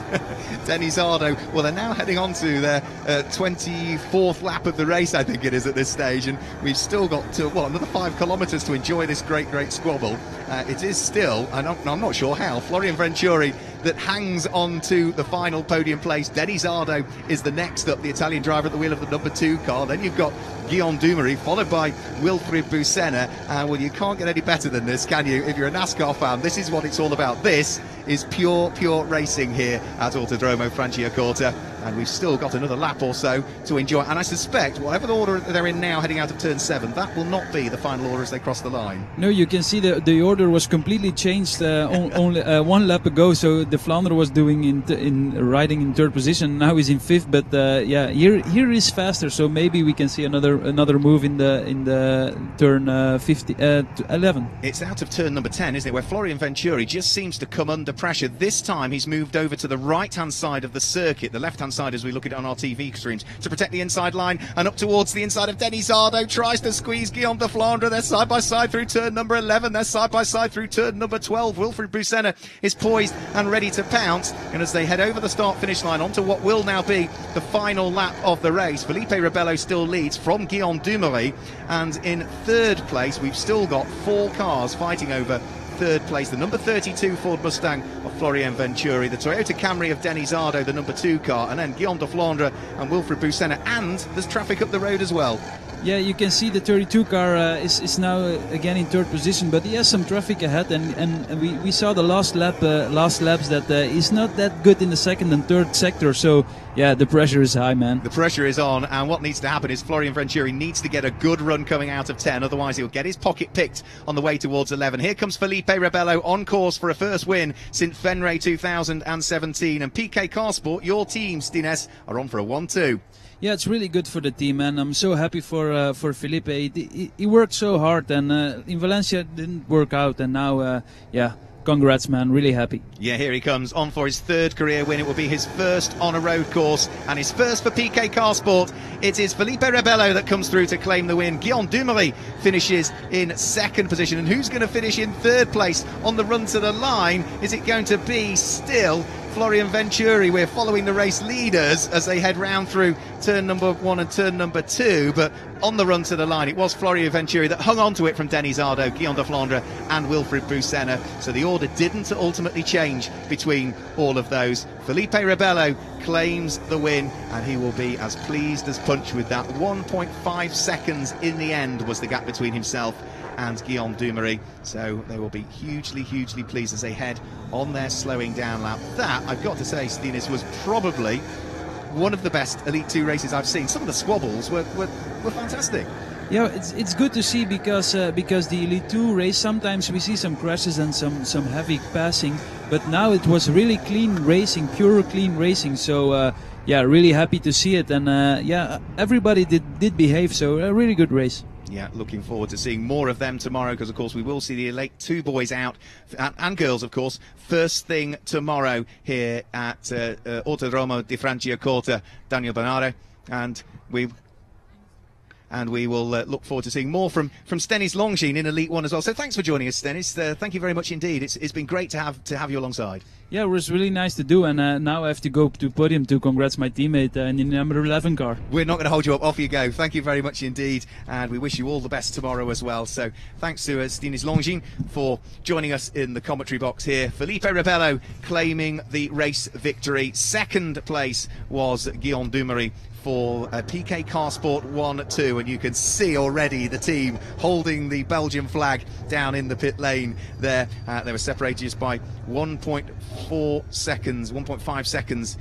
Denis Ardo, well, they're now heading on to their 24th lap of the race, I think it is at this stage, and we've still got another 5 kilometres to enjoy this great squabble. It is still, and I'm not sure how, Florian Venturi that hangs on to the final podium place. Denis Ardo is the next up, the Italian driver at the wheel of the number 2 car. Then you've got Guillaume Dumoulin, followed by Wilfried Busenna. Well, you can't get any better than this, can you? If you're a NASCAR fan, this is what it's all about. This is pure racing here at Autodromo Franciacorta, and we've still got another lap or so to enjoy. And I suspect whatever the order they're in now, heading out of turn 7, that will not be the final order as they cross the line. No, you can see the order was completely changed only 1 lap ago. So de Flandre was doing riding in 3rd position. Now he's in 5th, but yeah, here is faster. So maybe we can see another move in the turn 11. It's out of turn number 10, isn't it, where Florian Venturi just seems to come under pressure. This time he's moved over to the right-hand side of the circuit, the left-hand side as we look at it on our TV streams, to protect the inside line, and up towards the inside of Denis Ardo, tries to squeeze Guillaume de Flandre. They're side by side through turn number 11, they're side by side through turn number 12. Wilfried Busenna is poised and ready to pounce, and as they head over the start-finish line onto what will now be the final lap of the race, Felipe Rebello still leads from Guillaume Dumoulin, and in 3rd place we've still got 4 cars fighting over 3rd place. The number 32 Ford Mustang of Florian Venturi, the Toyota Camry of Denis Ardo, the number 2 car, and then Guillaume de Flandre and Wilfried Busenna, and there's traffic up the road as well. Yeah, you can see the 32 car is now again in 3rd position, but he has some traffic ahead, and we saw the last laps that he's not that good in the 2nd and 3rd sector. So yeah, the pressure is high, man. The pressure is on, and what needs to happen is Florian Venturi needs to get a good run coming out of 10, otherwise he'll get his pocket picked on the way towards 11. Here comes Felipe Rebello on course for a first win since Fenway 2017, and PK Carsport, your team, Stines, are on for a 1-2. Yeah, it's really good for the team, and I'm so happy for Felipe. He worked so hard, and in Valencia it didn't work out, and now yeah, congrats, man. Really happy. Yeah, here he comes on for his third career win. It will be his first on a road course and his first for PK Car Sport. It is Felipe Rebello that comes through to claim the win. Guillaume Dumoulin finishes in second position. And who's going to finish in third place on the run to the line? Is it going to be still Florian Venturi? We're following the race leaders as they head round through turn number 1 and turn number 2, but on the run to the line it was Florian Venturi that hung on to it from Denis Ardo, Guillaume de Flandre and Wilfried Busenna, so the order didn't ultimately change between all of those. Felipe Rebello claims the win and he will be as pleased as punch with that. 1.5 seconds in the end was the gap between himself and Guillaume Dumoulin, so they will be hugely pleased as they head on their slowing down lap. That, I've got to say, Stinis, was probably one of the best Elite 2 races I've seen. Some of the squabbles were fantastic. Yeah, it's good to see because the Elite 2 race, sometimes we see some crashes and some heavy passing, but now it was really clean racing, pure clean racing. So yeah, really happy to see it, and yeah, everybody did behave. So a really good race. Yeah, looking forward to seeing more of them tomorrow, because of course we will see the Elite 2 boys out, and girls of course, first thing tomorrow here at Autodromo di Franciacorta. Daniel Bernardo, and we will look forward to seeing more from Stennis Longines in Elite 1 as well. So thanks for joining us, Stennis. Thank you very much indeed. It's been great to have you alongside. Yeah, it was really nice to do, and now I have to go to podium to congrats my teammate in the number 11 car. We're not going to hold you up. Off you go. Thank you very much indeed, and we wish you all the best tomorrow as well. So thanks to Stennis Longines for joining us in the commentary box here. Felipe Rebello claiming the race victory. Second place was Guillaume Dumoulin for PK Car Sport 1-2, and you can see already the team holding the Belgian flag down in the pit lane there. They were separated just by 1.4 seconds, 1.5 seconds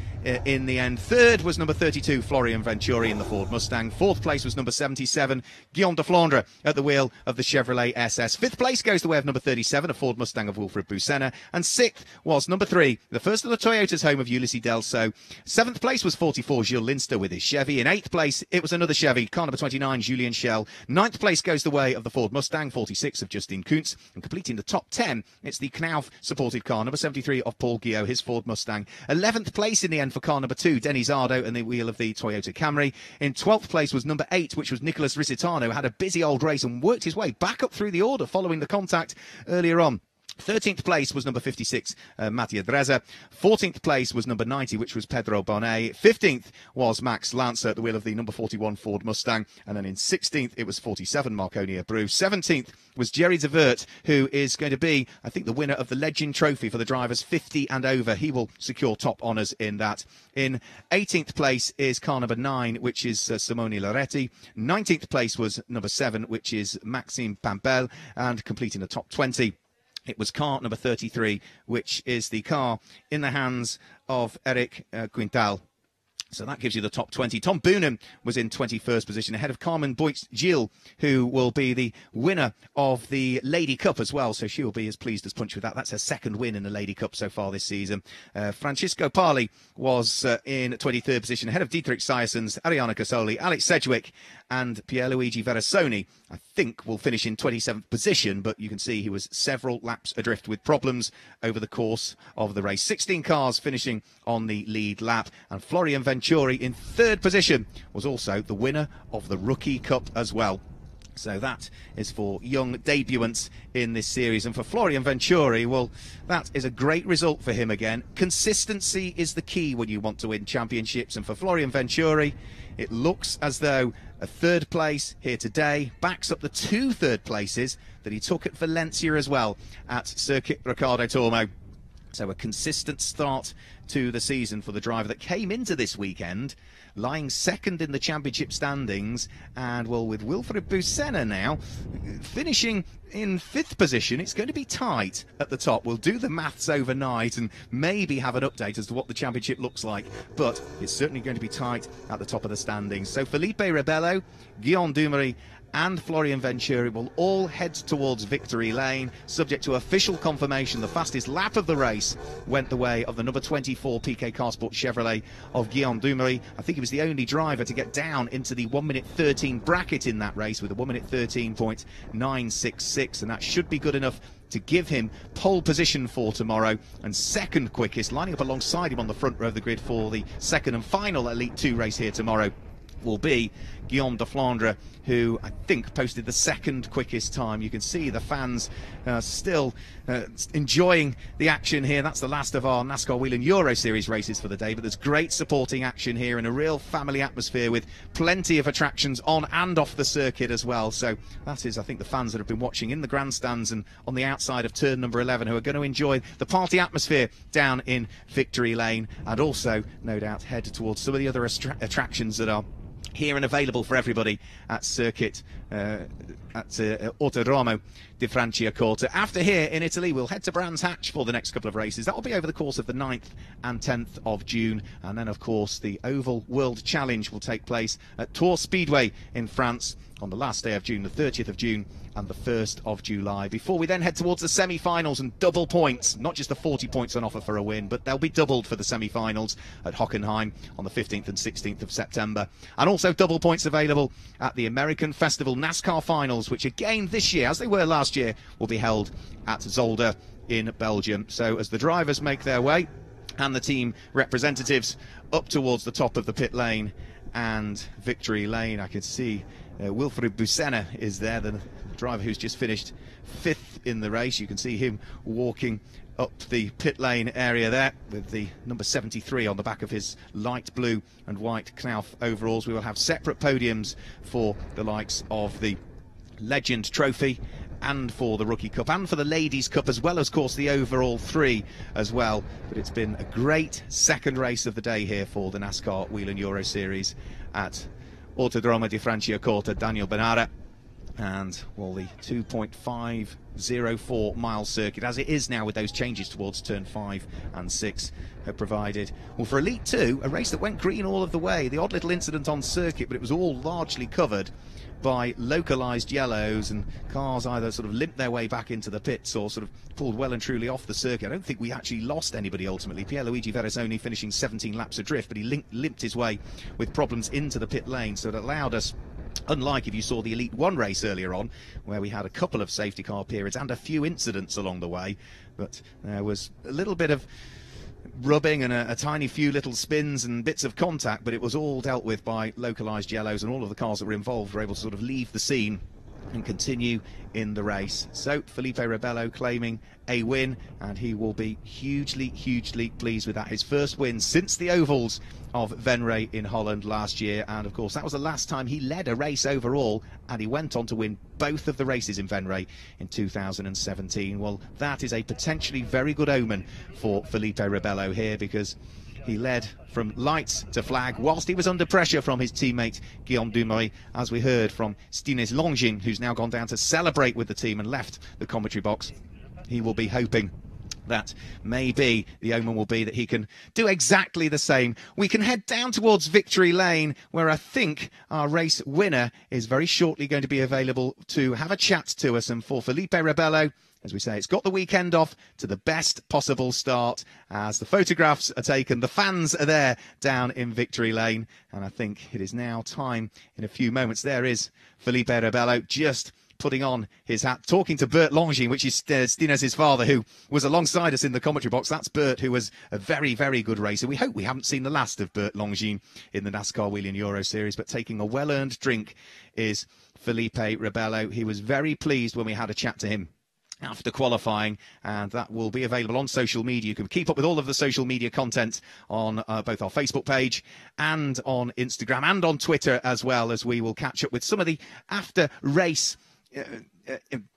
in the end. Third was number 32, Florian Venturi in the Ford Mustang. Fourth place was number 77, Guillaume de Flandre at the wheel of the Chevrolet SS. Fifth place goes the way of number 37, a Ford Mustang of Wilfried Busenna. And sixth was number 3, the first of the Toyotas, home of Ulysses Delso. Seventh place was 44, Gilles Linster with his Chevy. In eighth place, it was another Chevy, car number 29, Julien Schell. Ninth place goes the way of the Ford Mustang, 46 of Justin Kuntz. And completing the top 10, it's the Knauf supported car, number 73 of Paul Guillot, his Ford Mustang. 11th place in the end for car number 2, Denis Ardo and the wheel of the Toyota Camry. In 12th place was number 8, which was Nicholas Risitano, had a busy old race and worked his way back up through the order following the contact earlier on. 13th place was number 56, Mattia Dreza. 14th place was number 90, which was Pedro Bonet. 15th was Max Lancer at the wheel of the number 41 Ford Mustang. And then in 16th, it was 47, Marconi Abreu. 17th was Jerry de Vert, who is going to be, I think, the winner of the Legend Trophy for the drivers 50 and over. He will secure top honours in that. In 18th place is car number 9, which is Simone Loretti. 19th place was number 7, which is Maxime Pampel. And completing the top 20, it was car number 33, which is the car in the hands of Eric Quintal. So that gives you the top 20. Tom Boonen was in 21st position, ahead of Carmen Boyce-Gilles, who will be the winner of the Lady Cup as well. So she will be as pleased as punch with that. That's her second win in the Lady Cup so far this season. Francisco Pali was in 23rd position, ahead of Dietrich Syersens, Ariana Casoli, Alex Sedgwick, and Pierluigi Verasoni. I think will finish in 27th position, but you can see he was several laps adrift with problems over the course of the race. 16 cars finishing on the lead lap, and Florian Venturi in 3rd position was also the winner of the Rookie Cup as well. So that is for young debutants in this series. And for Florian Venturi, well, that is a great result for him again. Consistency is the key when you want to win championships. And for Florian Venturi, it looks as though a 3rd place here today backs up the 2 third places that he took at Valencia as well at Circuit Ricardo Tormo. So a consistent start to the season for the driver that came into this weekend lying 2nd in the championship standings, and well, with Wilfried Busenna now finishing in 5th position, it's going to be tight at the top. We'll do the maths overnight and maybe have an update as to what the championship looks like, but it's certainly going to be tight at the top of the standings. So Felipe Rebello, Guillaume Dumoulin and Florian Venturi will all head towards victory lane, subject to official confirmation. The fastest lap of the race went the way of the number 24 PK Car Sport Chevrolet of Guillaume Dumoulin. I think he was the only driver to get down into the 1:13 bracket in that race with a 1:13.966, and that should be good enough to give him pole position for tomorrow, and second quickest, lining up alongside him on the front row of the grid for the second and final Elite 2 race here tomorrow, will be Guillaume de Flandre, who I think posted the second quickest time. You can see the fans still enjoying the action here. That's the last of our NASCAR Whelen Euro Series races for the day, but there's great supporting action here and a real family atmosphere with plenty of attractions on and off the circuit as well. So that is, I think, the fans that have been watching in the grandstands and on the outside of turn number 11 who are going to enjoy the party atmosphere down in Victory Lane, and also, no doubt, head towards some of the other attractions that are here and available for everybody at circuit at Autodromo di Franciacorta. After here in Italy, we'll head to Brands Hatch for the next couple of races. That will be over the course of the 9th and 10th of June. And then, of course, the Oval World Challenge will take place at Tours Speedway in France on the last day of June, the 30th of June and the 1st of July, before we then head towards the semi-finals and double points, not just the 40 points on offer for a win, but they'll be doubled for the semi-finals at Hockenheim on the 15th and 16th of September. And also double points available at the American Festival NASCAR Finals, which again this year, as they were last year, will be held at Zolder in Belgium. So as the drivers make their way and the team representatives up towards the top of the pit lane and Victory Lane, I could see Wilfried Busenna is there, the driver who's just finished 5th in the race. You can see him walking up the pit lane area there with the number 73 on the back of his light blue and white Knauf overalls. We will have separate podiums for the likes of the Legend Trophy and for the Rookie Cup and for the Ladies Cup, as well as, of course, the overall 3 as well. But it's been a great second race of the day here for the NASCAR Whelen Euro Series at Autodromo di Franciacorta. Daniel Benara, and well, the 2.504 mile circuit as it is now with those changes towards turn 5 and 6 have provided, well, for Elite 2, a race that went green all of the way. The odd little incident on circuit, but it was all largely covered by localised yellows, and cars either sort of limped their way back into the pits or sort of pulled well and truly off the circuit. I don't think we actually lost anybody ultimately. Pierluigi Verasoni finishing 17 laps adrift, but he limped his way with problems into the pit lane, so it allowed us, unlike if you saw the Elite 1 race earlier on, where we had a couple of safety car periods and a few incidents along the way, but there was a little bit of rubbing and a tiny few little spins and bits of contact, but it was all dealt with by localised yellows, and all of the cars that were involved were able to sort of leave the scene and continue in the race. So Felipe Rebello claiming a win, and he will be hugely pleased with that. His first win since the ovals of Venray in Holland last year, and of course that was the last time he led a race overall, and he went on to win both of the races in Venray in 2017. Well, that is a potentially very good omen for Felipe Rebello here, because he led from lights to flag whilst he was under pressure from his teammate Guillaume Dumouriez, as we heard from Stines Longin, who's now gone down to celebrate with the team and left the commentary box. He will be hoping that maybe the omen will be that he can do exactly the same. We can head down towards Victory Lane, where I think our race winner is very shortly going to be available to have a chat to us. And for Felipe Rebello, as we say, it's got the weekend off to the best possible start as the photographs are taken. The fans are there down in Victory Lane, and I think it is now time in a few moments. There is Felipe Rebello just putting on his hat, talking to Bert Longin, which is Stines' father, who was alongside us in the commentary box. That's Bert, who was a very good racer. We hope we haven't seen the last of Bert Longin in the NASCAR Whelen Euro Series, but taking a well-earned drink is Felipe Rebello. He was very pleased when we had a chat to him after qualifying, and that will be available on social media. You can keep up with all of the social media content on both our Facebook page and on Instagram and on Twitter, as well as we will catch up with some of the after-race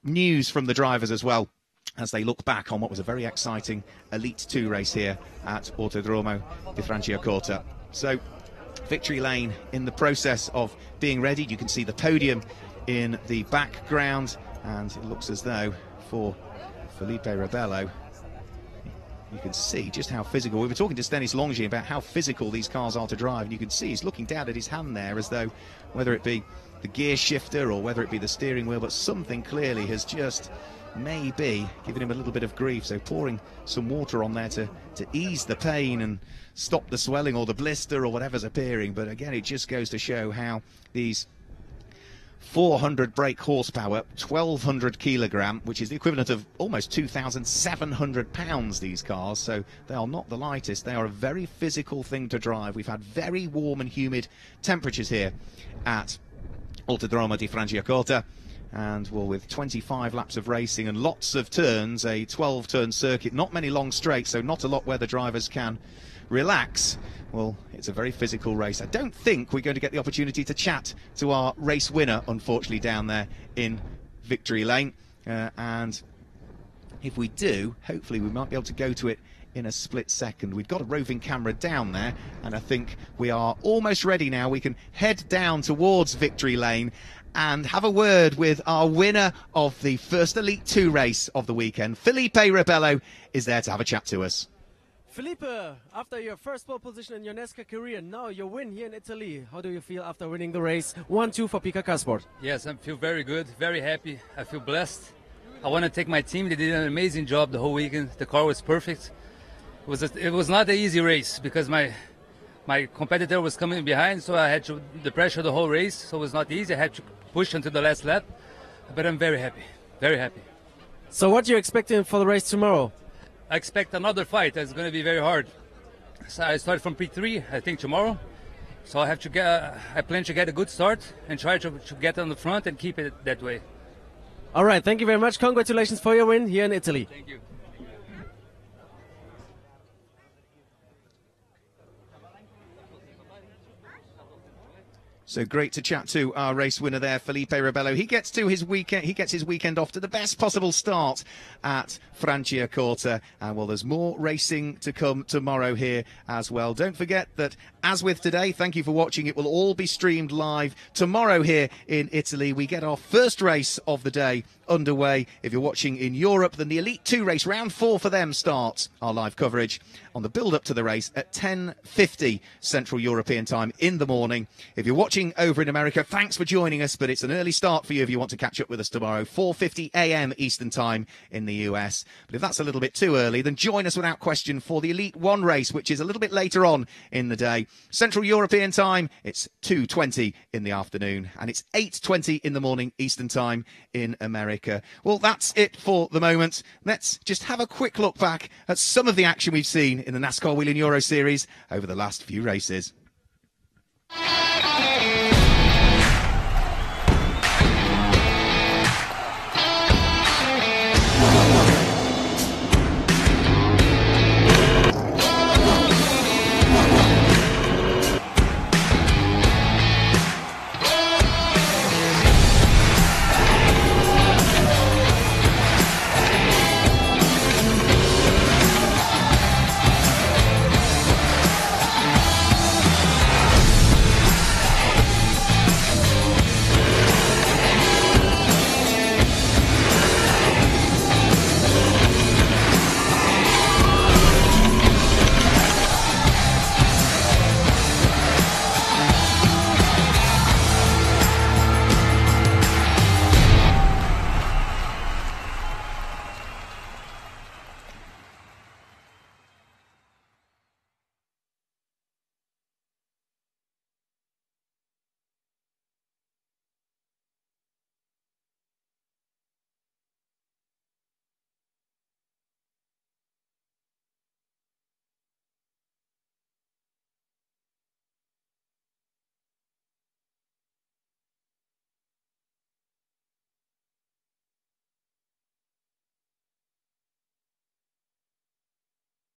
news from the drivers as well, as they look back on what was a very exciting Elite 2 race here at Autodromo di Franciacorta. So Victory Lane in the process of being ready. You can see the podium in the background, and it looks as though for Felipe Rebello, you can see just how physical. We were talking to Stines Longin about how physical these cars are to drive, and you can see he's looking down at his hand there as though, whether it be the gear shifter or whether it be the steering wheel, but something clearly has just maybe given him a little bit of grief. So pouring some water on there to ease the pain and stop the swelling or the blister or whatever's appearing. But again, it just goes to show how these 400 brake horsepower, 1,200 kilogram, which is the equivalent of almost 2,700 pounds, these cars. So they are not the lightest. They are a very physical thing to drive. We've had very warm and humid temperatures here at Autodromo di Franciacorta. And, well, with 25 laps of racing and lots of turns, a 12-turn circuit, not many long straights, so not a lot where the drivers can relax. Well, it's a very physical race. I don't think we're going to get the opportunity to chat to our race winner, unfortunately, down there in Victory Lane. And if we do, hopefully we might be able to go to it in a split second. We've got a roving camera down there, and I think we are almost ready now. We can head down towards Victory Lane and have a word with our winner of the first Elite 2 race of the weekend. Felipe Rebello is there to have a chat to us. Felipe, after your first pole position in your NASCAR career, now your win here in Italy, how do you feel after winning the race 1-2 for Pika Carsport? Yes, I feel very good, very happy. I feel blessed. I want to thank my team. They did an amazing job the whole weekend. The car was perfect. It was not an easy race because my competitor was coming behind, so I had to the pressure the whole race. So it was not easy. I had to push until the last lap, but I'm very happy, very happy. So what are you expecting for the race tomorrow? I expect another fight. It's going to be very hard. So I start from P3, I think tomorrow. So I have to I plan to get a good start and try to get on the front and keep it that way. All right, thank you very much. Congratulations for your win here in Italy. Thank you. So great to chat to our race winner there, Felipe Rebello. He gets his weekend off to the best possible start at Franciacorta. And, well, there's more racing to come tomorrow here as well. Don't forget that, as with today, thank you for watching. It will all be streamed live tomorrow here in Italy. We get our first race of the day underway. If you're watching in Europe, then the Elite 2 race, round 4 for them, starts our live coverage on the build-up to the race at 10:50 Central European time in the morning. If you're watching over in America, thanks for joining us, but it's an early start for you if you want to catch up with us tomorrow, 4:50 a.m. Eastern time in the US. But if that's a little bit too early, then join us without question for the Elite 1 race, which is a little bit later on in the day. Central European time, it's 2:20 in the afternoon, and it's 8:20 in the morning Eastern time in America. Well, that's it for the moment. Let's just have a quick look back at some of the action we've seen in the NASCAR Whelen Euro Series over the last few races.